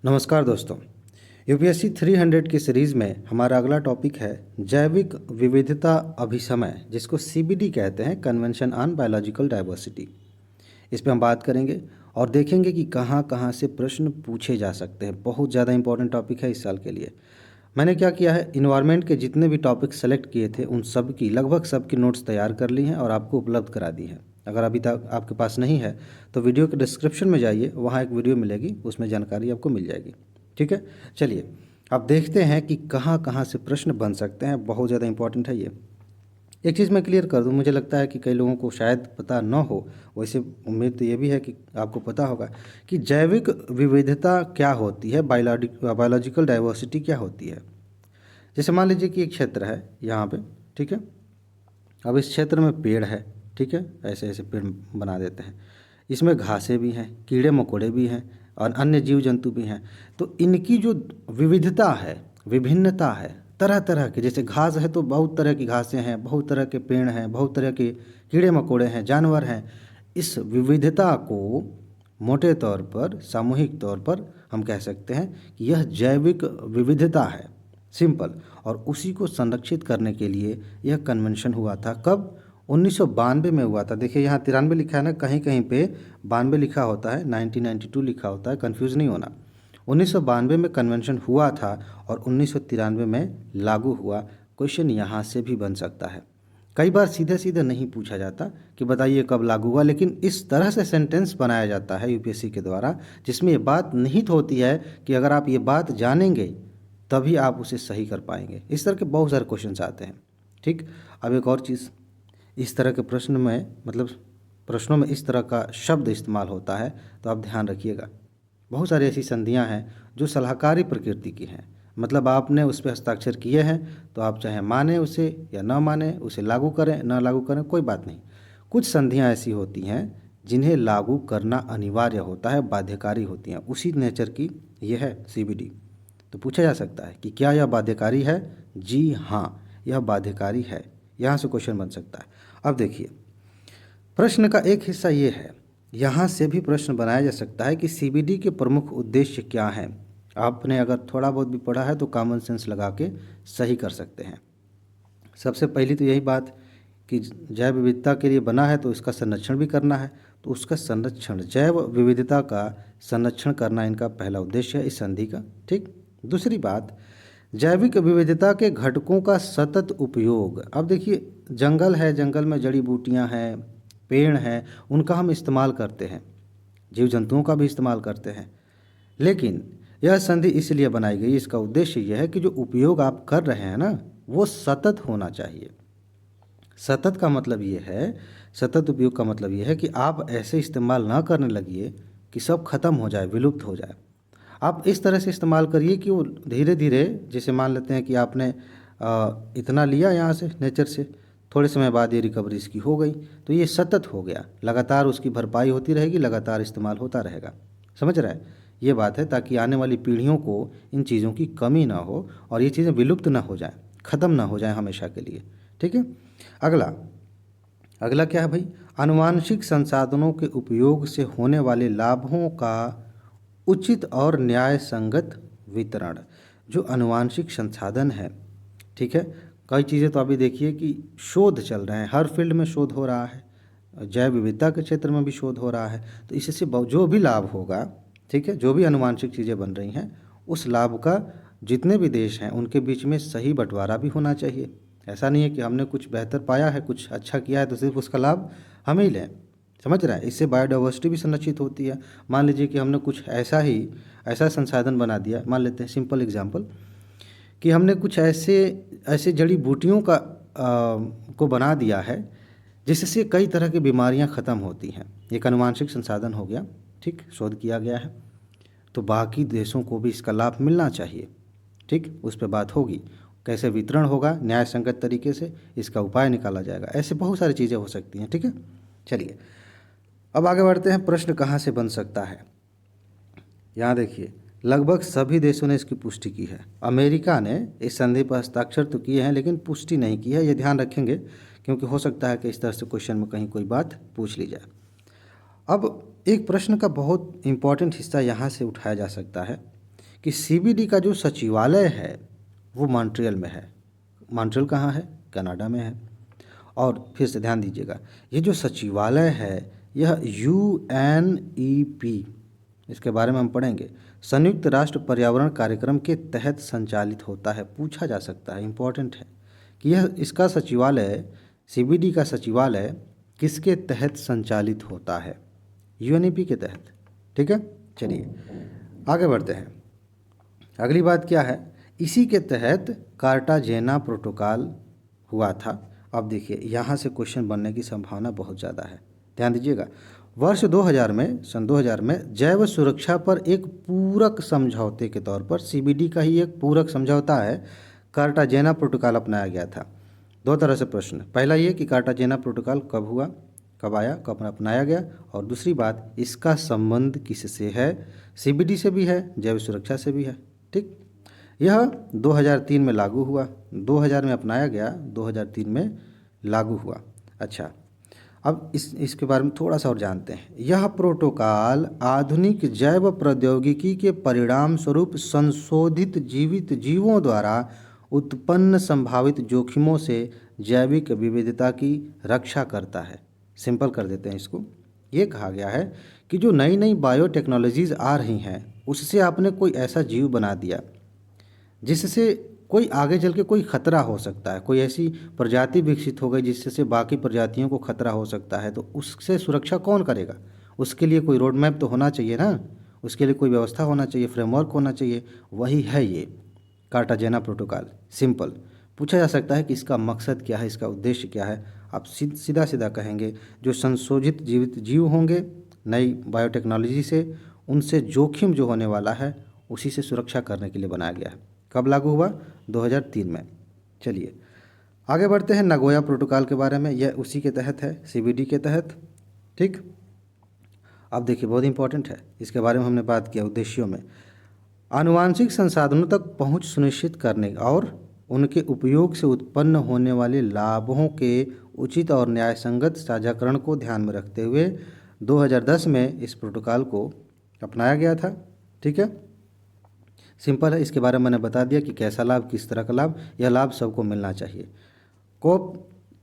नमस्कार दोस्तों। यूपीएससी 300 की सीरीज़ में हमारा अगला टॉपिक है जैविक विविधता अभिसमय, जिसको सीबीडी कहते हैं, कन्वेंशन ऑन बायोलॉजिकल डाइवर्सिटी। इस पे हम बात करेंगे और देखेंगे कि कहाँ कहाँ से प्रश्न पूछे जा सकते हैं। बहुत ज़्यादा इंपॉर्टेंट टॉपिक है इस साल के लिए। मैंने क्या किया है, इन्वायरमेंट के जितने भी टॉपिक सेलेक्ट किए थे उन सब की लगभग सबकी नोट्स तैयार कर ली हैं और आपको उपलब्ध करा दी हैं। अगर अभी तक आपके पास नहीं है तो वीडियो के डिस्क्रिप्शन में जाइए, वहाँ एक वीडियो मिलेगी, उसमें जानकारी आपको मिल जाएगी। ठीक है, चलिए अब देखते हैं कि कहाँ कहाँ से प्रश्न बन सकते हैं। बहुत ज़्यादा इंपॉर्टेंट है ये। एक चीज़ मैं क्लियर कर दूं, मुझे लगता है कि कई लोगों को शायद पता न हो, वैसे उम्मीद तो ये भी है कि आपको पता होगा कि जैविक विविधता क्या होती है, बायोलॉजिकल डाइवर्सिटी क्या होती है। जैसे मान लीजिए कि एक क्षेत्र है यहाँ पे, ठीक है। अब इस क्षेत्र में पेड़ है, ठीक है, ऐसे ऐसे पेड़ बना देते हैं। इसमें घासें भी हैं, कीड़े मकोड़े भी हैं और अन्य जीव जंतु भी हैं। तो इनकी जो विविधता है, विभिन्नता है, तरह तरह के, जैसे घास है तो बहुत तरह की घासें हैं, बहुत तरह के पेड़ हैं, बहुत तरह के कीड़े मकोड़े हैं, जानवर हैं। इस विविधता को मोटे तौर पर, सामूहिक तौर पर हम कह सकते हैं कि यह जैविक विविधता है, सिंपल। और उसी को संरक्षित करने के लिए यह कन्वेंशन हुआ था। कब? 1992 में हुआ था। देखिए यहाँ 93 लिखा है ना, कहीं कहीं पे 92 लिखा होता है, 1992 लिखा होता है, कंफ्यूज नहीं होना। 1992 में कन्वेंशन हुआ था और 1993 में लागू हुआ। क्वेश्चन यहाँ से भी बन सकता है। कई बार सीधे सीधे नहीं पूछा जाता कि बताइए कब लागू हुआ, लेकिन इस तरह से सेंटेंस बनाया जाता है यूपीएससी के द्वारा, जिसमें ये बात निहित होती है कि अगर आप ये बात जानेंगे तभी आप उसे सही कर पाएंगे। इस तरह के बहुत सारे क्वेश्चंस आते हैं। ठीक, अब एक और चीज़, इस तरह के प्रश्न में, मतलब प्रश्नों में इस तरह का शब्द इस्तेमाल होता है तो आप ध्यान रखिएगा। बहुत सारी ऐसी संधियां हैं जो सलाहकारी प्रकृति की हैं, मतलब आपने उस पर हस्ताक्षर किए हैं तो आप चाहे माने उसे या ना माने, उसे लागू करें ना लागू करें, कोई बात नहीं। कुछ संधियां ऐसी होती हैं जिन्हें लागू करना अनिवार्य होता है, बाध्यकारी होती हैं, उसी नेचर की यह है सीबीडी। तो पूछा जा सकता है कि क्या यह बाध्यकारी है? जी हाँ, यह बाध्यकारी है। यहाँ से क्वेश्चन बन सकता है। अब देखिए, प्रश्न का एक हिस्सा ये है, यहाँ से भी प्रश्न बनाया जा सकता है कि सीबीडी के प्रमुख उद्देश्य क्या हैं। आपने अगर थोड़ा बहुत भी पढ़ा है तो कॉमन सेंस लगा के सही कर सकते हैं। सबसे पहली तो यही बात कि जैव विविधता के लिए बना है तो इसका संरक्षण भी करना है, तो उसका संरक्षण, जैव विविधता का संरक्षण करना इनका पहला उद्देश्य है इस संधि का। ठीक, दूसरी बात, जैविक विविधता के घटकों का सतत उपयोग। अब देखिए, जंगल है, जंगल में जड़ी बूटियां हैं, पेड़ हैं, उनका हम इस्तेमाल करते हैं, जीव जंतुओं का भी इस्तेमाल करते हैं, लेकिन यह संधि इसलिए बनाई गई, इसका उद्देश्य यह है कि जो उपयोग आप कर रहे हैं ना, वो सतत होना चाहिए। सतत का मतलब ये है, सतत उपयोग का मतलब ये है कि आप ऐसे इस्तेमाल ना करने लगिए कि सब खत्म हो जाए, विलुप्त हो जाए। आप इस तरह से इस्तेमाल करिए कि वो धीरे धीरे, जैसे मान लेते हैं कि आपने इतना लिया यहाँ से नेचर से, थोड़े समय बाद ये रिकवरी इसकी हो गई, तो ये सतत हो गया, लगातार उसकी भरपाई होती रहेगी, लगातार इस्तेमाल होता रहेगा। समझ रहा है? ये बात है ताकि आने वाली पीढ़ियों को इन चीज़ों की कमी ना हो और ये चीज़ें विलुप्त ना हो जाएं, ख़त्म ना हो जाएं हमेशा के लिए। ठीक है, अगला अगला क्या है भाई? आनुवांशिक संसाधनों के उपयोग से होने वाले लाभों का उचित और न्याय संगत वितरण। जो आनुवांशिक संसाधन है, ठीक है, कई चीज़ें तो अभी देखिए कि शोध चल रहे हैं, हर फील्ड में शोध हो रहा है, जैव विविधता के क्षेत्र में भी शोध हो रहा है, तो इससे जो भी लाभ होगा, ठीक है, जो भी आनुवांशिक चीज़ें बन रही हैं, उस लाभ का जितने भी देश हैं उनके बीच में सही बंटवारा भी होना चाहिए। ऐसा नहीं है कि हमने कुछ बेहतर पाया है, कुछ अच्छा किया है तो सिर्फ उसका लाभ हम ही लें। समझ रहा है? इससे बायोडाइवर्सिटी भी संरक्षित होती है। मान लीजिए कि हमने कुछ ऐसा संसाधन बना दिया, मान लेते हैं सिंपल एग्जांपल कि हमने कुछ ऐसे ऐसे जड़ी बूटियों को बना दिया है जिससे कई तरह की बीमारियां ख़त्म होती हैं। एक आनुवांशिक संसाधन हो गया, ठीक, शोध किया गया है, तो बाकी देशों को भी इसका लाभ मिलना चाहिए। ठीक, उस पर बात होगी, कैसे वितरण होगा, न्याय संगत तरीके से इसका उपाय निकाला जाएगा। ऐसे बहुत सारी चीज़ें हो सकती हैं। ठीक है, चलिए अब आगे बढ़ते हैं। प्रश्न कहाँ से बन सकता है? यहाँ देखिए, लगभग सभी देशों ने इसकी पुष्टि की है। अमेरिका ने इस संधि पर हस्ताक्षर तो किए हैं लेकिन पुष्टि नहीं की है, ये ध्यान रखेंगे, क्योंकि हो सकता है कि इस तरह से क्वेश्चन में कहीं कोई बात पूछ ली जाए। अब एक प्रश्न का बहुत इंपॉर्टेंट हिस्सा यहाँ से उठाया जा सकता है कि सीबीडी का जो सचिवालय है वो मॉन्ट्रियल में है। मॉन्ट्रियल कहाँ है? कनाडा में है। और फिर से ध्यान दीजिएगा, ये जो सचिवालय है यह UNEP, इसके बारे में हम पढ़ेंगे, संयुक्त राष्ट्र पर्यावरण कार्यक्रम के तहत संचालित होता है। पूछा जा सकता है, इम्पोर्टेंट है कि यह इसका सचिवालय, सीबीडी का सचिवालय किसके तहत संचालित होता है? UNEP के तहत। ठीक है, चलिए आगे बढ़ते हैं। अगली बात क्या है? इसी के तहत कार्टाजेना प्रोटोकॉल हुआ था। अब देखिए यहाँ से क्वेश्चन बनने की संभावना बहुत ज़्यादा है, ध्यान दीजिएगा। वर्ष 2000 में, सन 2000 में जैव सुरक्षा पर एक पूरक समझौते के तौर पर, सीबीडी का ही एक पूरक समझौता है, कार्टाजेना प्रोटोकॉल अपनाया गया था। दो तरह से प्रश्न, पहला ये कि कार्टाजेना प्रोटोकॉल कब हुआ, कब आया, कब अपनाया गया, और दूसरी बात इसका संबंध किससे है? सीबीडी से भी है, जैव सुरक्षा से भी है। ठीक, यह 2003 में लागू हुआ, 2000 में अपनाया गया, 2003 में लागू हुआ। अच्छा, अब इसके बारे में थोड़ा सा और जानते हैं। यह प्रोटोकॉल आधुनिक जैव प्रौद्योगिकी के परिणाम स्वरूप संशोधित जीवित जीवों द्वारा उत्पन्न संभावित जोखिमों से जैविक विविधता की रक्षा करता है। सिंपल कर देते हैं इसको। ये कहा गया है कि जो नई नई बायोटेक्नोलॉजीज़ आ रही हैं उससे आपने कोई ऐसा जीव बना दिया जिससे कोई आगे चल के कोई खतरा हो सकता है, कोई ऐसी प्रजाति विकसित हो गई जिससे बाकी प्रजातियों को खतरा हो सकता है, तो उससे सुरक्षा कौन करेगा? उसके लिए कोई रोड मैप तो होना चाहिए ना, उसके लिए कोई व्यवस्था होना चाहिए, फ्रेमवर्क होना चाहिए। वही है ये कार्टाजेना प्रोटोकॉल। सिंपल पूछा जा सकता है कि इसका मकसद क्या है, इसका उद्देश्य क्या है? आप सीधा सीधा कहेंगे जो संशोधित जीवित जीव होंगे नई बायोटेक्नोलॉजी से, उनसे जोखिम जो होने वाला है उसी से सुरक्षा करने के लिए बनाया गया है। कब लागू हुआ? 2003 में। चलिए आगे बढ़ते हैं नगोया प्रोटोकॉल के बारे में। यह उसी के तहत है, सीबीडी के तहत। ठीक, अब देखिए बहुत इंपॉर्टेंट है, इसके बारे में हमने बात किया। उद्देश्यों में आनुवांशिक संसाधनों तक पहुंच सुनिश्चित करने और उनके उपयोग से उत्पन्न होने वाले लाभों के उचित और न्यायसंगत साझाकरण को ध्यान में रखते हुए 2010 में इस प्रोटोकॉल को अपनाया गया था। ठीक है, सिंपल है, इसके बारे में मैंने बता दिया कि कैसा लाभ, किस तरह का लाभ। यह लाभ सबको मिलना चाहिए। COP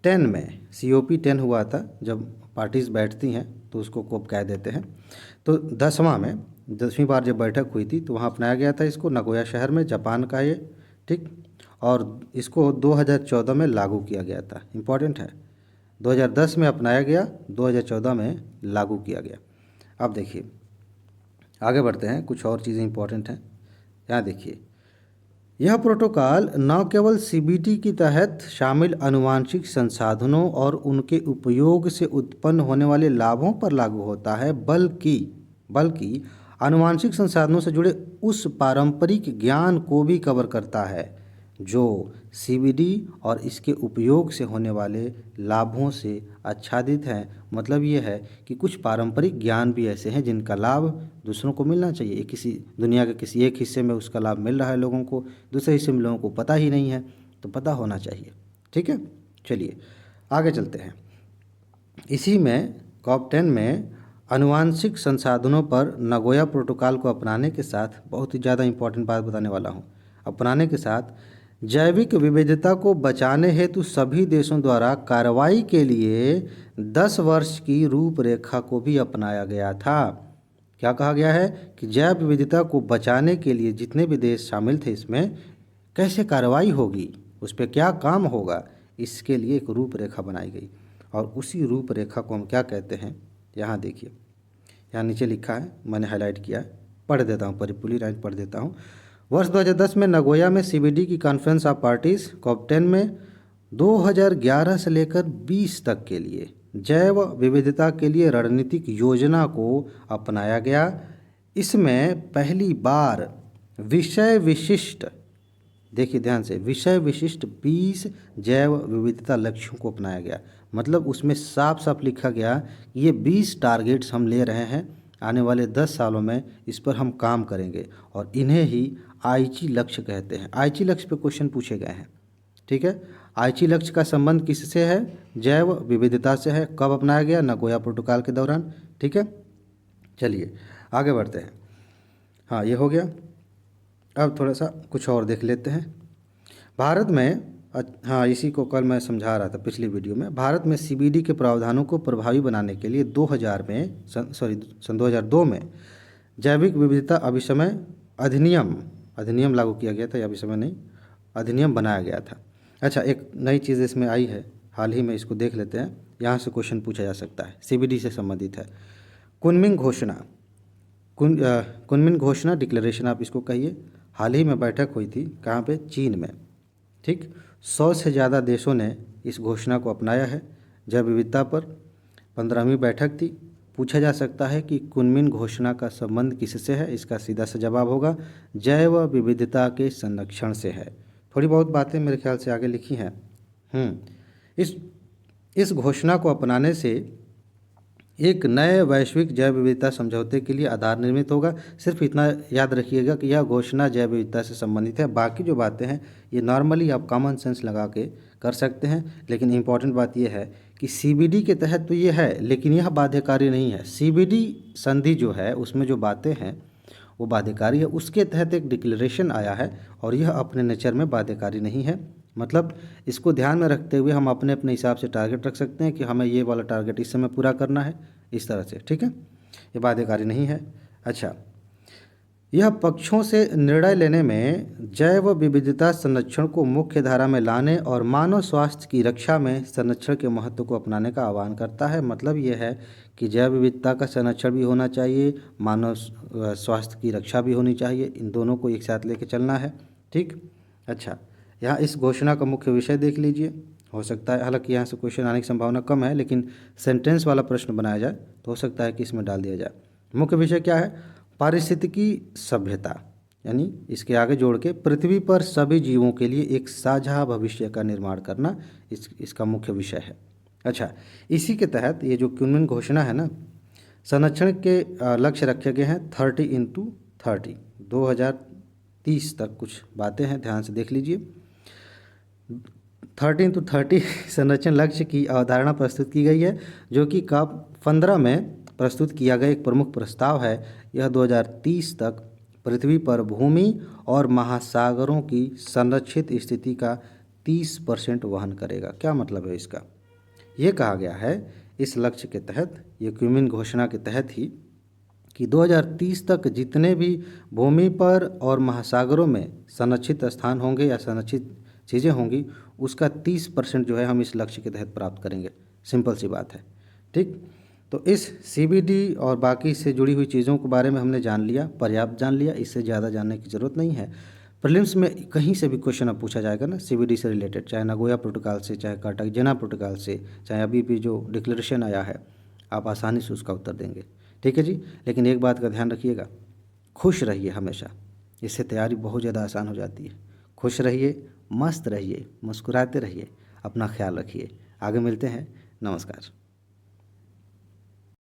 10 में, COP 10 हुआ था, जब पार्टीज बैठती हैं तो उसको COP कह देते हैं। तो 10वीं बार जब बैठक हुई थी तो वहाँ अपनाया गया था इसको, नगोया शहर में, जापान का ये। ठीक, और इसको 2014 में लागू किया गया था। इम्पॉर्टेंट है, 2010 में अपनाया गया, 2014 में लागू किया गया। अब देखिए आगे बढ़ते हैं, कुछ और चीज़ें इंपॉर्टेंट हैं। यहाँ देखिए, यह प्रोटोकॉल न केवल सीबीडी के तहत शामिल आनुवांशिक संसाधनों और उनके उपयोग से उत्पन्न होने वाले लाभों पर लागू होता है, बल्कि आनुवांशिक संसाधनों से जुड़े उस पारंपरिक ज्ञान को भी कवर करता है जो सीबीडी और इसके उपयोग से होने वाले लाभों से आच्छादित हैं। मतलब ये है कि कुछ पारंपरिक ज्ञान भी ऐसे हैं जिनका लाभ दूसरों को मिलना चाहिए। किसी दुनिया के किसी एक हिस्से में उसका लाभ मिल रहा है लोगों को, दूसरे हिस्से में लोगों को पता ही नहीं है, तो पता होना चाहिए। ठीक है, चलिए आगे चलते हैं। इसी में COP 10 में आनुवांशिक संसाधनों पर नगोया प्रोटोकॉल को अपनाने के साथ, बहुत ही ज़्यादा इंपॉर्टेंट बात बताने वाला हूँ, अपनाने के साथ जैविक विविधता को बचाने हेतु सभी देशों द्वारा कार्रवाई के लिए 10 वर्ष की रूपरेखा को भी अपनाया गया था। क्या कहा गया है कि जैव विविधता को बचाने के लिए जितने भी देश शामिल थे इसमें कैसे कार्रवाई होगी, उस पर क्या काम होगा, इसके लिए एक रूपरेखा बनाई गई। और उसी रूपरेखा को हम क्या कहते हैं, यहाँ देखिए, यहाँ नीचे लिखा है, मैंने हाईलाइट किया है, पढ़ देता हूँ, पूरी लाइन पढ़ देता हूँ। वर्ष 2010 में नगोया में सीबीडी की कॉन्फ्रेंस ऑफ पार्टीज COP 10 में 2011 से लेकर 20 तक के लिए जैव विविधता के लिए रणनीतिक योजना को अपनाया गया। इसमें पहली बार विषय विशिष्ट, देखिए ध्यान से, विषय विशिष्ट 20 जैव विविधता लक्ष्यों को अपनाया गया। मतलब उसमें साफ साफ लिखा गया कि ये 20 टारगेट्स हम ले रहे हैं, आने वाले 10 सालों में इस पर हम काम करेंगे, और इन्हें ही आईची लक्ष्य कहते हैं। आईची लक्ष्य पे क्वेश्चन पूछे गए हैं। ठीक है, आईची लक्ष्य का संबंध किससे है? जैव विविधता से है। कब अपनाया गया? नगोया प्रोटोकॉल के दौरान। ठीक है, चलिए आगे बढ़ते हैं। हाँ, ये हो गया। अब थोड़ा सा कुछ और देख लेते हैं। भारत में हाँ, इसी को कल मैं समझा रहा था पिछली वीडियो में। भारत में सीबीडी के प्रावधानों को प्रभावी बनाने के लिए 2000 में सन 2002 में जैविक विविधता अभिसमय अधिनियम लागू किया गया था, या अभिसमय नहीं, अधिनियम बनाया गया था। अच्छा, एक नई चीज़ इसमें आई है हाल ही में, इसको देख लेते हैं। यहाँ से क्वेश्चन पूछा जा सकता है, सीबीडी से संबंधित है। कुनमिंग घोषणा, कुनमिंग घोषणा डिक्लेरेशन आप इसको कहिए। हाल ही में बैठक हुई थी, कहाँ पे? चीन में। ठीक, 100 से ज़्यादा देशों ने इस घोषणा को अपनाया है जैव विविधता पर। 15वीं बैठक थी। पूछा जा सकता है कि कुनमिंग घोषणा का संबंध किससे है? इसका सीधा सा जवाब होगा जैव विविधता के संरक्षण से है। थोड़ी बहुत बातें मेरे ख्याल से आगे लिखी हैं। इस घोषणा को अपनाने से एक नए वैश्विक जैव विविधता समझौते के लिए आधार निर्मित होगा। सिर्फ इतना याद रखिएगा कि यह घोषणा जैव विविधता से संबंधित है। बाकी जो बातें हैं ये नॉर्मली आप कॉमन सेंस लगा के कर सकते हैं, लेकिन इम्पॉर्टेंट बात यह है कि सीबीडी के तहत तो ये है, लेकिन यह बाध्यकारी नहीं है। सीबीडी संधि जो है उसमें जो बातें हैं वो बाध्यकारी है, उसके तहत एक डिक्लेरेशन आया है और यह अपने नेचर में बाध्यकारी नहीं है। मतलब इसको ध्यान में रखते हुए हम अपने अपने हिसाब से टारगेट रख सकते हैं कि हमें ये वाला टारगेट इस समय पूरा करना है, इस तरह से। ठीक है, ये बाध्यकारी नहीं है। अच्छा, यह पक्षों से निर्णय लेने में जैव विविधता संरक्षण को मुख्य धारा में लाने और मानव स्वास्थ्य की रक्षा में संरक्षण के महत्व को अपनाने का आह्वान करता है। मतलब यह है कि जैव विविधता का संरक्षण भी होना चाहिए, मानव स्वास्थ्य की रक्षा भी होनी चाहिए, इन दोनों को एक साथ लेके चलना है। ठीक, अच्छा, यहाँ इस घोषणा का मुख्य विषय देख लीजिए। हो सकता है, हालांकि यहाँ से क्वेश्चन आने की संभावना कम है, लेकिन सेंटेंस वाला प्रश्न बनाया जाए तो हो सकता है कि इसमें डाल दिया जाए। मुख्य विषय क्या है? पारिस्थितिकी सभ्यता, यानी इसके आगे जोड़ के पृथ्वी पर सभी जीवों के लिए एक साझा भविष्य का निर्माण करना इसका मुख्य विषय है। अच्छा, इसी के तहत ये जो कुनमिंग घोषणा है ना, संरक्षण के लक्ष्य रखे गए हैं 30x30, 2030 तक कुछ बातें हैं, ध्यान से देख लीजिए। 30x30 संरक्षण लक्ष्य की अवधारणा प्रस्तुत की गई है, जो कि COP15 में प्रस्तुत किया गया एक प्रमुख प्रस्ताव है। यह 2030 तक पृथ्वी पर भूमि और महासागरों की संरक्षित स्थिति का 30% वहन करेगा। क्या मतलब है इसका? ये कहा गया है इस लक्ष्य के तहत, ये कुनमिंग घोषणा के तहत ही, कि 2030 तक जितने भी भूमि पर और महासागरों में संरक्षित स्थान होंगे या संरक्षित चीज़ें होंगी, उसका 30% जो है हम इस लक्ष्य के तहत प्राप्त करेंगे। सिंपल सी बात है। ठीक, तो इस सीबीडी और बाकी से जुड़ी हुई चीज़ों के बारे में हमने जान लिया, पर्याप्त जान लिया, इससे ज़्यादा जानने की ज़रूरत नहीं है। प्रीलिम्स में कहीं से भी क्वेश्चन अब पूछा जाएगा ना सीबीडी से रिलेटेड, चाहे नागोया प्रोटोकॉल से, चाहे कार्टागेना प्रोटोकॉल से, चाहे अभी भी जो डिक्लेरेशन आया है, आप आसानी से उसका उत्तर देंगे। ठीक है जी, लेकिन एक बात का ध्यान रखिएगा, खुश रहिए हमेशा, इससे तैयारी बहुत ज़्यादा आसान हो जाती है। खुश रहिए, मस्त रहिए, मुस्कुराते रहिए, अपना ख्याल रखिए। आगे मिलते हैं, नमस्कार।